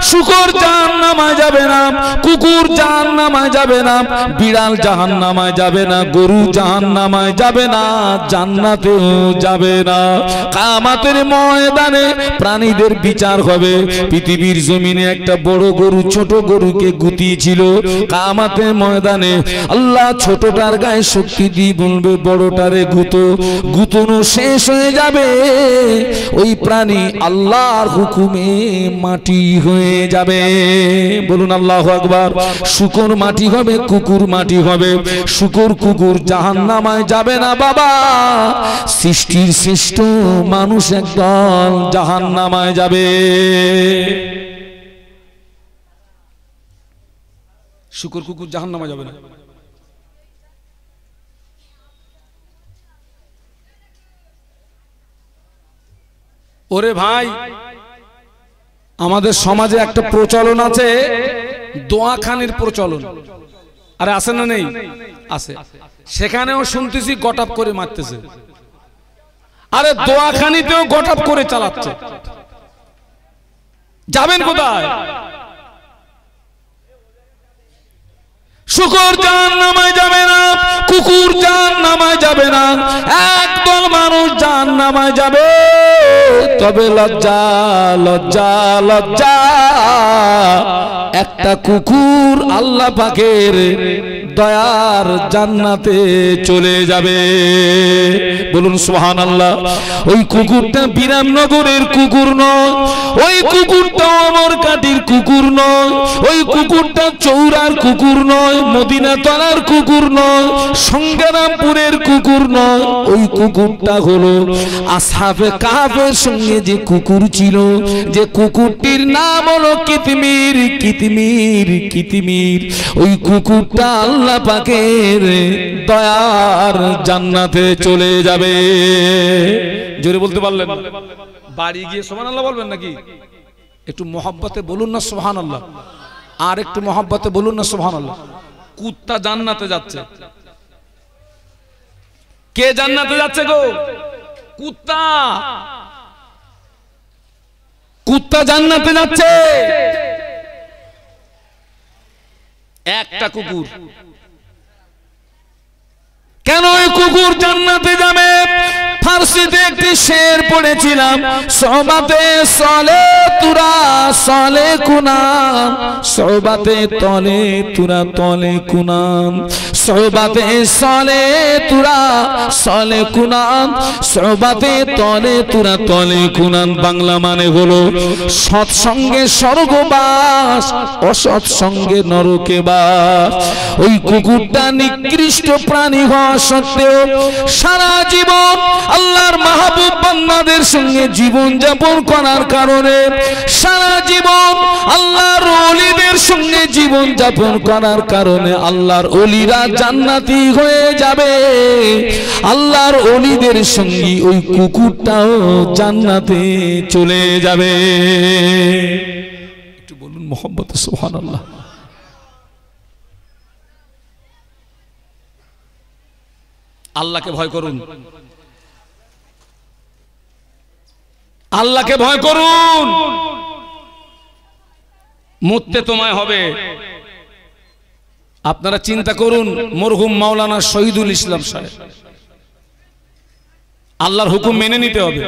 শুকর জাহান্নামায় যাবে না, কুকুর জাহান্নামায় যাবে না, বিড়াল জাহান্নামায় যাবে না, গরু জাহান্নামায় যাবে না, জান্নাতেও যাবে না। কিয়ামতের ময়দানে প্রাণীদের বিচার হবে। পৃথিবীর জমিনে একটা বড় গরু ছোট গরুকে গুতিয়েছিল। কিয়ামতের ময়দানে আল্লাহ ছোটটার গায়ে শক্তি দিয়ে বলবে, বড়টারে গুতো। গুতনো শেষ হয়ে যাবে, ওই প্রাণী আল্লাহর হুকুমে মাটি হয়ে যাবে। বলুন আল্লাহু আকবার। শুকর মাটি হবে, কুকুর মাটি হবে। শুকর কুকুর জাহান্নামায় যাবে না বাবা, সৃষ্টির শ্রেষ্ঠ মানুষ একদল জাহান্নামায় যাবে। শুকর কুকুর জাহান্নামায় যাবে না। ওরে ভাই, আমাদের সমাজে একটা প্রচলন আছে, দোয়াখানির প্রচলন। আরে আছে না নেই? আছে। সেখানেও শুনতেছি গটাপ করে মারতেছে। আরে দোয়াখানিতেও গটাপ করে চালাচ্ছে। যাবেন কোথায়? শুকর জাহান্নামায় যাবে না, কুকুর জাহান্নামায় যাবে না, একদল মানুষ জাহান্নামায় যাবে। তবে লজ্জা লজ্জা লজ্জা, একটা কুকুর আল্লাহ পাকের দয়ার জান্নাতে চলে যাবে। বলুন সুবহানাল্লাহ। ওই কুকুরটা বিরামনগরের কুকুর নয়, ওই কুকুরটা অমরকাটির কুকুর নয়, ওই কুকুরটা চৌরার কুকুর নয়, মদিনা তলার কুকুর নয়, সংগ্রামপুরের কুকুর নয়। ওই কুকুরটা হলো আসহাবে কাহফের সঙ্গে যে কুকুর ছিল, যে কুকুরটির নাম হলো কিতমির। কিতমির কিতমির, ওই কুকুরটা আল্লাহ পাকের দয়ার জান্নাতে চলে যাবে। জোরে বলতে পারলেন? বাড়ি গিয়ে সুবহানাল্লাহ বলবেন নাকি? একটু মহব্বতে বলুন না সুবহানাল্লাহ। আর একটু মহব্বতে বলুন না সুবহানাল্লাহ। কুত্তা জান্নাতে যাচ্ছে। কে জান্নাতে যাচ্ছে গো? কুত্তা। কুত্তা জান্নাতে যাচ্ছে। একটা কুকুর। কেন ওই কুকুর জান্নাতে যাবে? ফারসিতে একটি শের পড়েছিলাম, সোহবাতে সলে তুরা সলে কুনাম, সোহবাতে তলে তুরা তলে কুনাম, সোহবাতে সলে তুরা সলে কুনাম, সোহবাতে তলে তুরা তলে কুনাম। বাংলা মানে হলো সৎসঙ্গে স্বর্গবাস, অসৎ সঙ্গে নরকে বাস। ওই কুকুরটা নিকৃষ্ট প্রাণী হওয়া সত্ত্বেও সারা জীবন আল্লাহর মাহবুব বান্দাদের সঙ্গে জীবন যাপন করার কারণে, সারা জীবন আল্লাহর ওলিদের সঙ্গে জীবন যাপন করার কারণে আল্লাহর ওলিরা জান্নাতি হয়ে যাবে। আল্লাহর ওলিদের সঙ্গে ওই কুকুরটাও জান্নাতে চলে যাবে। একটু বলুন মুহাম্মদে সুবহানাল্লাহ। আল্লাহকে ভয় করুন, আল্লাহকে ভয় করুন। মরতে তোমায় হবে, আপনারা চিন্তা করুন, মরহুম মাওলানা শহীদুল ইসলাম সাহেব, আল্লাহর হুকুম মেনে নিতে হবে,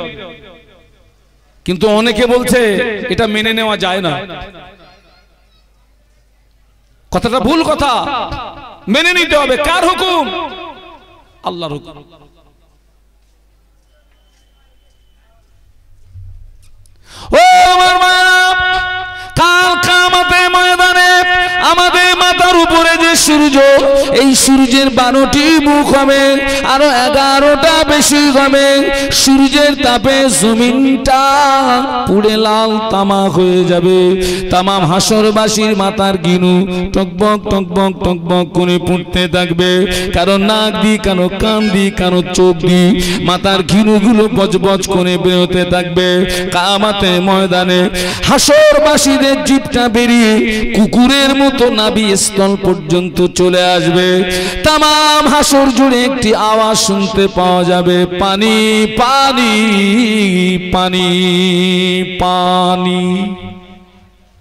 কিন্তু অনেকে বলছে এটা মেনে নেওয়া যায় না। কথাটা ভুল কথা। মেনে নিতে হবে কার হুকুম? আল্লাহর হুকুম। ও আমার মা, কাল কিয়ামতের ময়দানে আমাদের মাথার উপরে যে সূর্য, এই সূর্যের 12টি মুখ হবে, আরো 11টা বেশি হবে। সূর্যের তাপে জমিনটা পুড়ে লাল তামাক হয়ে যাবে। তামাম হাসরবাসীর মাথার গিনু টকবক টকবক টকবক করে পুড়তে থাকবে। কারো নাক দিয়ে, কারো কান দিয়ে, কারো চোখ দিয়ে মাথার গিনুগুলো বজবজ করে বেরোতে থাকবে। কিয়ামতের ময়দানে হাসরবাসীদের জিভটা বেরিয়ে কুকুরের মতো নাভি স্থল পর্যন্ত চলে আসবে। তামাম হাসর জুড়ে একটি আওয়াজ শুনতে পাওয়া যাবে, পানি পানি পানি পানি।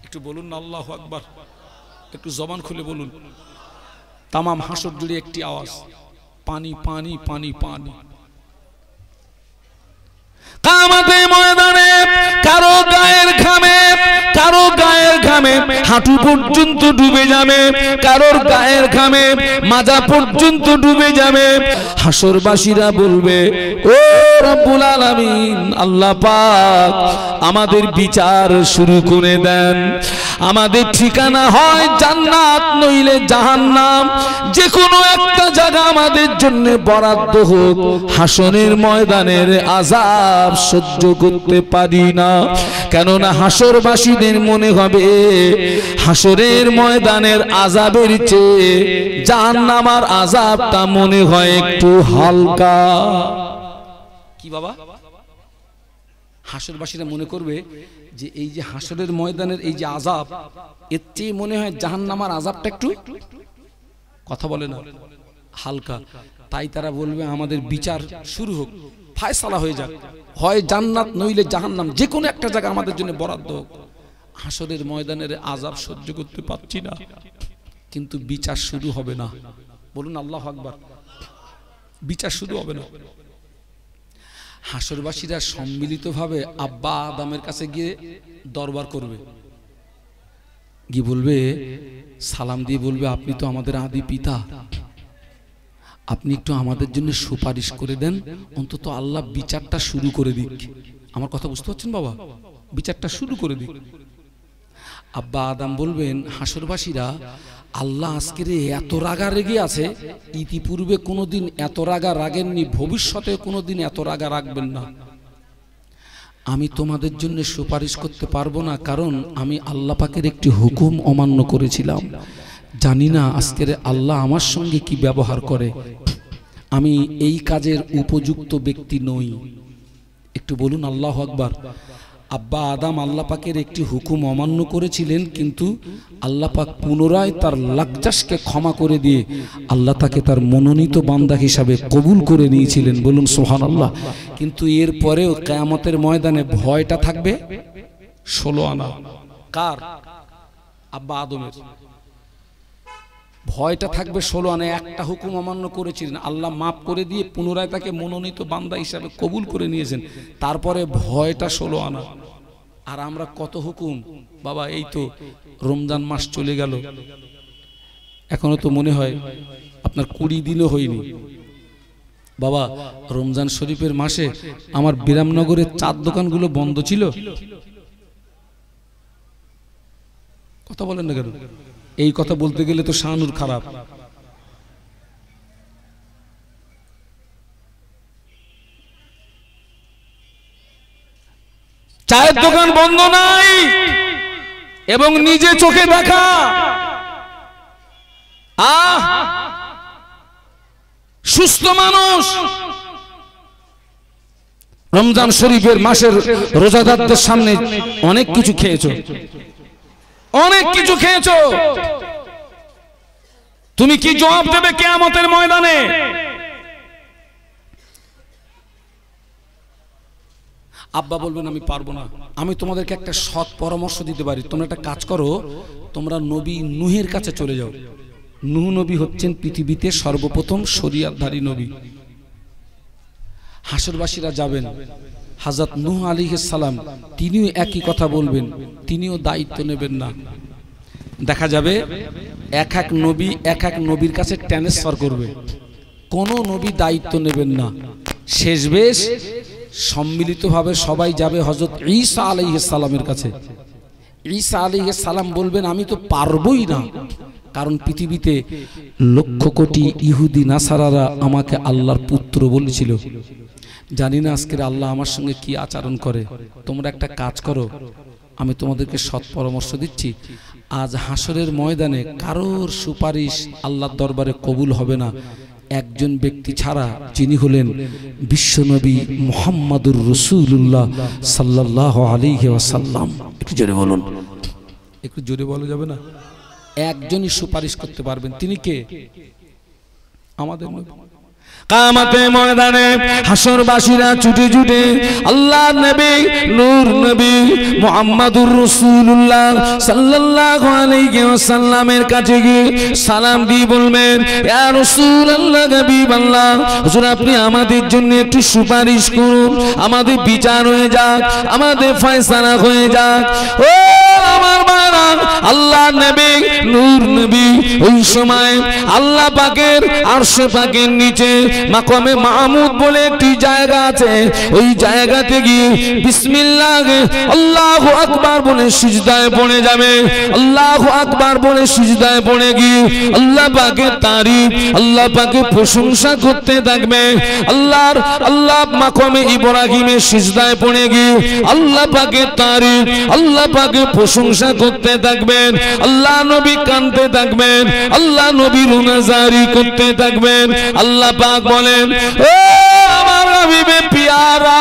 একটু বলুন না আল্লাহু আকবার, একটু জবান খুলে বলুন। তামাম হাসর জুড়ে একটি আওয়াজ, পানি পানি পানি পানি। কিয়ামতের ময়দানে কারো গায়ের ঘামে, কারো গায়ের ঘামে হাঁটু পর্যন্ত ডুবে যাবে, কারোর গায়ের ঘামে মাজা পর্যন্ত ডুবে যাবে। হাসরবাসীরা বলবে, ও রব্বুল আলামিন, আল্লাহ পাক আমাদের বিচার শুরু করে দেন। আমাদের ঠিকানা হয় জান্নাত নইলে জাহান্নাম, যে কোনো একটা জায়গা আমাদের জন্য বরাদ্দ হোক। হাসরের ময়দানের আযাব সহ্য করতে পারি না, কেননা হাসরবাসীদের মনে হবে হাসরের ময়দানের আযাবের চেয়ে জাহান্নামের আযাবটা মনে হয় একটু হালকা। কি বাবা? হাসরবাসীরা মনে করবে যে এই যে হাসরের ময়দানের এই যে আযাব, এর চেয়ে মনে হয় জাহান্নামের আযাবটা একটু, কথা বলে না, হালকা। তাই তারা বলবে আমাদের বিচার শুরু হোক, ফায়সালা হয়ে যাক, হয় জান্নাত নইলে জাহান্নাম, যে কোনো একটা জায়গা আমাদের জন্য বরাদ্দ হোক। হাসরের ময়দানের আযাব সহ্য করতে পারছি না, কিন্তু বিচার শুরু হবে না। বলুন আল্লাহু আকবার। বিচার শুরু হবে না। হাসরবাসীরা সম্মিলিতভাবে আব্বা আদমের কাছে গিয়ে দরবার করবে, গিয়ে বলবে, সালাম দিয়ে বলবে, আপনি তো আমাদের আদি পিতা, আপনি একটু আমাদের জন্য সুপারিশ করে দেন, অন্তত আল্লাহ বিচারটা শুরু করে দিক। আমার কথা বুঝতে পারছেন বাবা? বিচারটা শুরু করে দিক। আব্বা আদম বলবেন, হাসরবাসীরা, আল্লাহ আজকের এত রাগা রেগে আছে, ইতিপূর্বে কোনোদিন এত রাগা রাগেননি, ভবিষ্যতে কোনোদিন এত রাগা রাখবেন না। আমি তোমাদের জন্য সুপারিশ করতে পারবো না, কারণ আমি আল্লাহ পাকের একটি হুকুম অমান্য করেছিলাম। জানি না আজকের আল্লাহ আমার সঙ্গে কি ব্যবহার করে, আমি এই কাজের উপযুক্ত ব্যক্তি নই। একটু বলুন আল্লাহু আকবার। আব্বা আদম আল্লাহ পাকের একটি হুকুম অমান্য করেছিলেন, কিন্তু আল্লাহ পাক পুনরায় তার লাকজাসকে ক্ষমা করে দিয়ে আল্লাহ তাকে তার মনোনীত বান্দা হিসাবে কবুল করে নিয়েছিলেন। বলুন সুবহানাল্লাহ। কিন্তু এর পরেও কিয়ামতের ময়দানে ভয়টা থাকবে 16 আনা। কার? আব্বা আদমের। ভয়টা থাকবে 16 আনা। একটা হুকুম অমান্য করেছিলেন, আল্লাহ মাফ করে দিয়ে পুনরায় তাকে মনোনীত বান্দা হিসাবে কবুল করে নিয়েছেন, তারপরে ভয়টা 16 আনা। আর আমরা কত হুকুম বাবা, এই তো রমজান মাস চলে গেল, এখনো তো মনে হয় আপনার 20 দিনও হয়নি। বাবা, রমজান শরীফের মাসে আমার বিরামনগরের চার দোকানগুলো বন্ধ ছিল। কথা বলেন না কেন? এই কথা বলতে গেলে তো শানুর খারাপ। চায়ের দোকান বন্ধ নাই, এবং নিজে চোখে দেখা। সুস্থ মানুষ রমজান শরীফের মাসের রোজাদারদের সামনে অনেক কিছু খেয়েছো, অনেক কিছু খেয়েছো। তুমি কি জবাব দেবে কিয়ামতের ময়দানে? আব্বা বলবেন, আমি পারবো না। আমি তোমাদেরকে একটা সৎ পরামর্শ দিতে পারি, তোমরা একটা কাজ করো, তোমরা নবী নূহের কাছে চলে যাও। নূহ নবী হচ্ছেন পৃথিবীতে সর্বপ্রথম শরীয়তধারী নবী। হাসরবাসীরা যাবেন, হযরত নূহ আলাইহিস সালাম তিনিও একই কথা বলবেন, তিনিও দায়িত্ব নেবেন না। দেখা যাবে এক এক নবী এক এক নবীর কাছে ট্রান্সফার করবে, কোন নবী দায়িত্ব নেবেন না। শেষবেশ সম্মিলিতভাবে সবাই যাবে হযরত ঈসা আলাইহিস সালামের কাছে। ঈসা আলাইহিস সালাম বলবেন আমি তো পারবই না, কারণ পৃথিবীতে লক্ষ কোটি ইহুদি নাসারারা আমাকে আল্লাহর পুত্র বলেছিল। জানি না আজকের আল্লাহ আমার সঙ্গে কি আচরণ করে। তোমরা একটা কাজ করো, আমি তোমাদেরকে সৎ পরামর্শ দিচ্ছি, আজ হাসরের ময়দানে কারোর সুপারিশ আল্লাহর দরবারে কবুল হবে না, একজন ব্যক্তি ছাড়া, যিনি হলেন বিশ্বনবী মুহাম্মাদুর রাসূলুল্লাহ সাল্লাল্লাহু আলাইহি ওয়াসাল্লাম। একটু জোরে বলুন, একটু জোরে বলা যাবে না? একজনই সুপারিশ করতে পারবেন, তিনি কে? আমাদের নবী। কিয়ামতের ময়দানে হাসরবাসীরা ছুটে ছুটে আল্লাহর নবী নূর নবী মুহাম্মাদুর রাসূলুল্লাহ সাল্লাল্লাহু আলাইহি ওয়াসাল্লামের কাছে গিয়ে সালাম দিয়ে বলবেন, ইয়া রাসূলুল্লাহ, হাবিবাল্লাহ, হুজুর আপনি আমাদের জন্য একটু সুপারিশ করুন, আমাদের বিচার হয়ে যাক, আমাদের ফয়সালা হয়ে যাক। ও আমার বাবা, আল্লাহর নবী নূর নবী ওই সময় আল্লাহ পাকের আরশ পাকের নিচে মাকামে মাহমুদ বলে একটি জায়গা আছে, ওই জায়গাতে গিয়ে বিসমিল্লাহ আল্লাহু আকবার বলে সিজদায় পড়ে যাবে। আল্লাহু আকবার বলে সিজদায় পড়ে গিয়ে আল্লাহ পাকের তারিফ, আল্লাহ পাকের প্রশংসা করতে থাকবে। আল্লাহ মাকামে ইব্রাহিমের সিজদায় পড়ে গিয়ে আল্লাহ পাকের তারিফ, আল্লাহ পাকের প্রশংসা করতে থাকবেন। আল্লাহ নবী কাঁদতে থাকবেন, আল্লাহ নবী রুনাজারি করতে থাকবেন। আল্লাহ পাক বলেন, ও আমার হাবিবে পিয়ারা,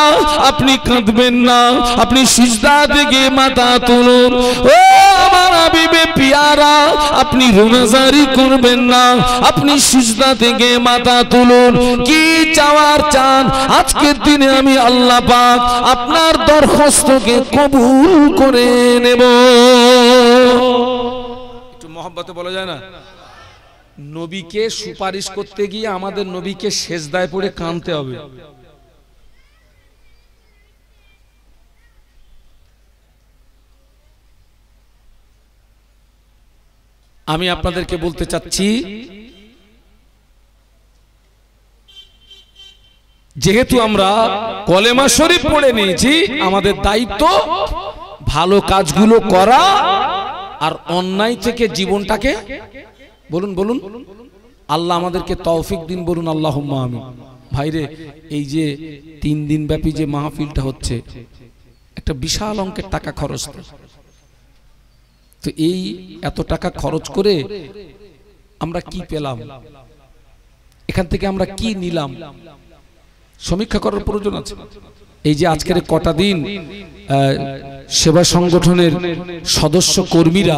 আপনি কাঁদবেন না, আপনি সিজদা থেকে মাথা তুলুন। ও আমার হাবিবে পিয়ারা, আপনি রুনাজারি করবেন না, আপনি সিজদা থেকে মাথা তুলুন। কি চাওয়ার চান, আজকের দিনে আমি আল্লাহ পাক আপনার দরখাস্তকে কবুল করে নেব। একটু মহব্বতে বলা যায় না? নবীকে সুপারিশ করতে গিয়ে আমাদের নবীকে সেজদায় পড়ে কাঁদতে হবে। আমি আপনাদেরকে বলতে চাচ্ছি, যেহেতু আমরা কলেমা শরীফ পড়ে নিয়েছি, আমাদের দায়িত্ব ভালো কাজগুলো করা আর অন্যায় থেকে জীবনটাকে বলুন বলুন আল্লাহ আমাদেরকে তৌফিক দিন, বলুন আল্লাহুম্মা আমিন। ভাইরে, এই যে 3 দিন ব্যাপী যে মাহফিলটা হচ্ছে, একটা বিশাল অঙ্কের টাকা খরচ। তো এই এত টাকা খরচ করে আমরা কি পেলাম, এখান থেকে আমরা কি নিলাম, সমীক্ষা করার প্রয়োজন আছে। এই যে আজকের কটা দিন সেবা সংগঠনের সদস্য কর্মীরা,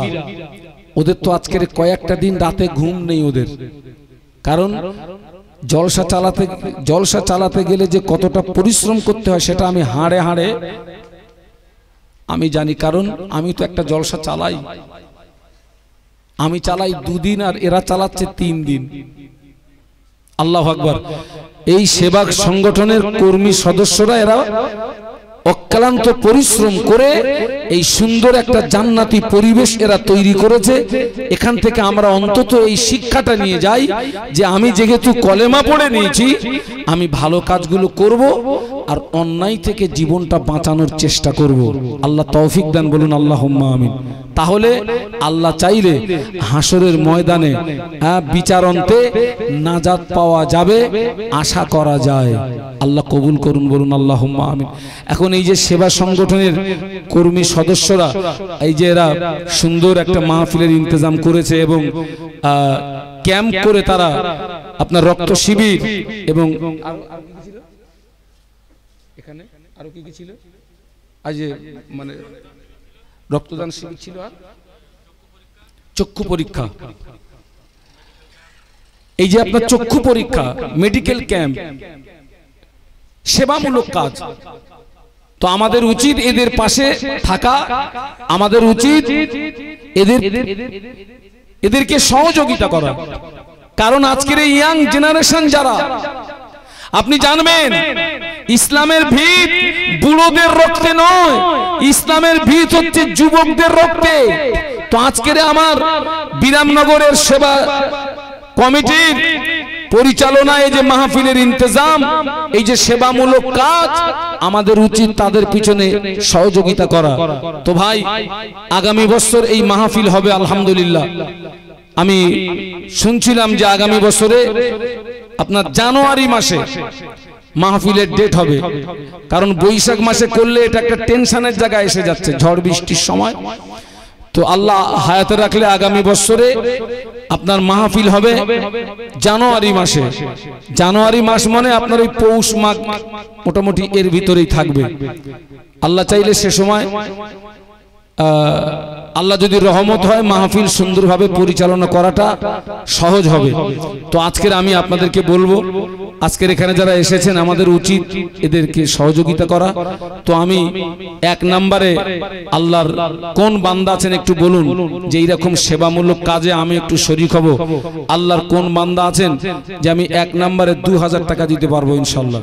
ওদের তো আজকের কয়েকটা দিন রাতে ঘুম নেই ওদের, কারণ জলসা চালাতে গেলে যে কতটা পরিশ্রম করতে হয় সেটা আমি হাড়ে হাড়ে আমি জানি। কারণ আমি তো একটা জলসা চালাই, আমি চালাই 2 দিন আর এরা চালাচ্ছে 3 দিন। আল্লাহু আকবার। এই সেবা সংগঠনের কর্মী সদস্যরা এরা অক্লান্ত পরিশ্রম করে এই সুন্দর একটা জান্নাতি পরিবেশ এরা তৈরি করেছে। এখান থেকে আমরা অন্তত এই শিক্ষাটা নিয়ে যাই যে আমি যেহেতু কলেমা পড়ে নিয়েছি, আমি ভালো কাজগুলো করব আর অন্যায় থেকে জীবনটা বাঁচানোর চেষ্টা করব। আল্লাহ তৌফিক দেন, বলুন আল্লাহুম্মা আমিন। তাহলে আল্লাহ চাইলে হাসরের ময়দানে বিচারান্তে নাজাত পাওয়া যাবে, আশা করা যায়। আল্লাহ কবুল করুন, বলুন আল্লাহুম্মা আমিন। এখন এই যে সেবা সংগঠনের কর্মী সদস্যরা, এই যে এরা সুন্দর একটা মাহফিলের ইন্তজাম করেছে এবং ক্যাম্প করে তারা আপনার রক্ত শিবির এবং এখানে আরো কি কি ছিল, আজ মানে রক্তদান শিবির ছিল আর চক্ষু পরীক্ষা। এই যে আপনার চক্ষু পরীক্ষা, মেডিকেল ক্যাম্প, সেবামূলক কাজ। তো আমাদের উচিত এদের পাশে থাকা, আমাদের উচিত এদেরকে সহযোগিতা করা। কারণ আজকের এই ইয়াং জেনারেশন যারা, আপনি জানবেন ইসলামের ভিত বুড়োদের রক্তে নয়, ইসলামের ভিত হচ্ছে যুবকদের রক্তে। তো আজকের আমার বিরামনগরের সেবা কমিটির পরিচালনায় যে মাহফিলের ইন্তজাম, এই যে সেবামূলক কাজ, আমাদের উচিত তাদের পিছনে সহযোগিতা করা। তো ভাই, আগামী বছর এই মাহফিল হবে আলহামদুলিল্লাহ। আমি শুনছিলাম যে আগামী বছরে আপনার জানুয়ারি মাসে মাহফিলের ডেট হবে। কারণ বৈশাখ মাসে করলে এটা একটা টেনশনের জায়গায় এসে যাচ্ছে, ঝড় বৃষ্টির সময়। তো আল্লাহ হায়াতে রাখলে আগামী বছরে আপনার মাহফিল হবে জানুয়ারি মাসে। জানুয়ারি মাস মানে আপনার ওই পৌষ মাঘ মোটামুটি এর ভিতরেই থাকবে। আল্লাহ চাইলে সে সময় আল্লাহ যদি রহমত হয় মাহফিল সুন্দরভাবে পরিচালনা করাটা সহজ হবে। তো আজকের আমি আপনাদেরকে বলবো, আজকের এখানে যারা এসেছেন আমাদের উচিত এদেরকে সহযোগিতা করা। তো আমি এক নম্বরে আল্লাহর কোন বান্দা আছেন একটু বলুন যে এইরকম সেবামূলক কাজে আমি একটু শরীক হব। আল্লাহর কোন বান্দা আছেন যে আমি এক নম্বরে 2000 টাকা দিতে পারবো ইনশাল্লাহ।